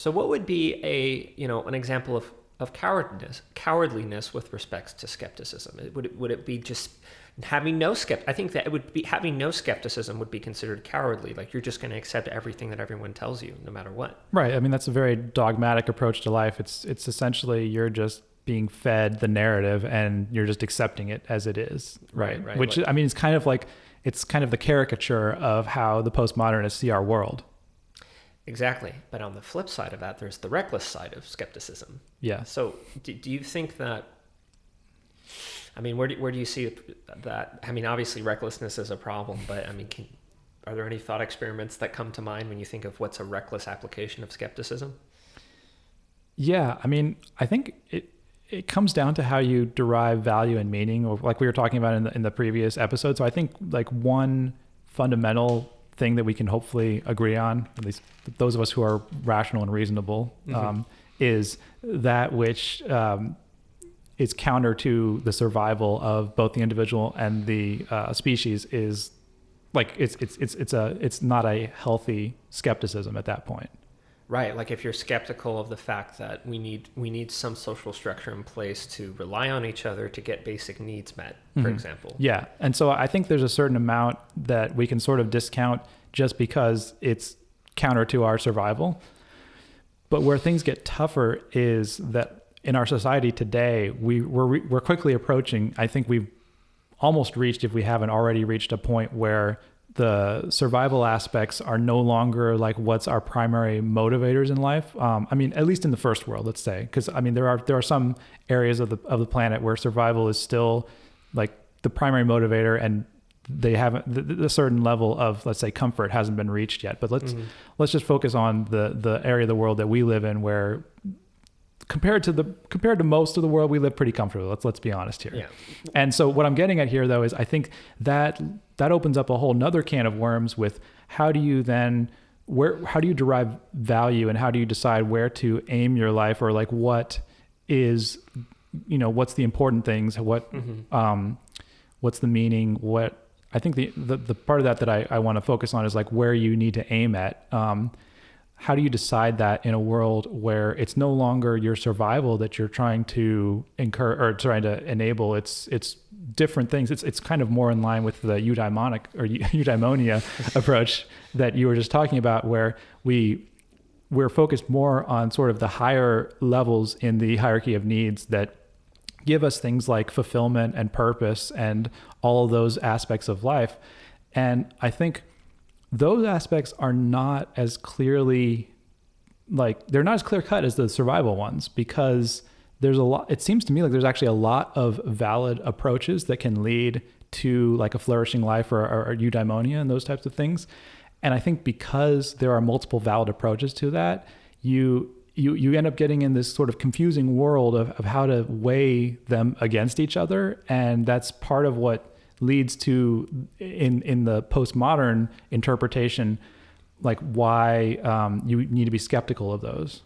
So what would be an example of cowardliness with respect to skepticism? Would it be just having no I think that it would be having no skepticism would be considered cowardly. Like you're just going to accept everything that everyone tells you, no matter what. Right. I mean, that's a very dogmatic approach to life. It's essentially you're just being fed the narrative and you're just accepting it as it is. Right. Which, I mean, it's kind of the caricature of how the postmodernists see our world. Exactly. But on the flip side of that, there's the reckless side of skepticism. Yeah. So do you think that, I mean, where do you see that? I mean, obviously recklessness is a problem, but I mean, are there any thought experiments that come to mind when you think of what's a reckless application of skepticism? Yeah. I mean, I think it comes down to how you derive value and meaning, or like we were talking about in the previous episode. So I think like one fundamental thing that we can hopefully agree on, at least those of us who are rational and reasonable, is that which is counter to the survival of both the individual and the species is like it's not a healthy skepticism at that point. Right, like if you're skeptical of the fact that we need some social structure in place to rely on each other to get basic needs met, for example. Yeah, and so I think there's a certain amount that we can sort of discount just because it's counter to our survival. But where things get tougher is that in our society today, we're quickly approaching, I think we've almost reached, if we haven't already reached, a point where the survival aspects are no longer like what's our primary motivators in life. I mean, at least in the first world, let's say, because I mean, there are some areas of the planet where survival is still like the primary motivator, and they haven't, the certain level of, let's say, comfort hasn't been reached yet. But let's just focus on the area of the world that we live in, where compared to most of the world, we live pretty comfortably. Let's be honest here. Yeah. And so what I'm getting at here, though, is I think that opens up a whole nother can of worms with how do you derive value, and how do you decide where to aim your life, or like what is, what's the important things, what's the meaning, what I think the part of that I want to focus on is like where you need to aim at. How do you decide that in a world where it's no longer your survival that you're trying to enable? It's different things. It's kind of more in line with the eudaimonia approach that you were just talking about, where we're focused more on sort of the higher levels in the hierarchy of needs that give us things like fulfillment and purpose and all of those aspects of life. And I think those aspects are not as clearly, like, they're not as clear cut as the survival ones, because there's a lot, it seems to me like there's actually a lot of valid approaches that can lead to like a flourishing life or eudaimonia and those types of things. And I think because there are multiple valid approaches to that, you end up getting in this sort of confusing world of how to weigh them against each other. And that's part of what leads to, in the postmodern interpretation, like why you need to be skeptical of those.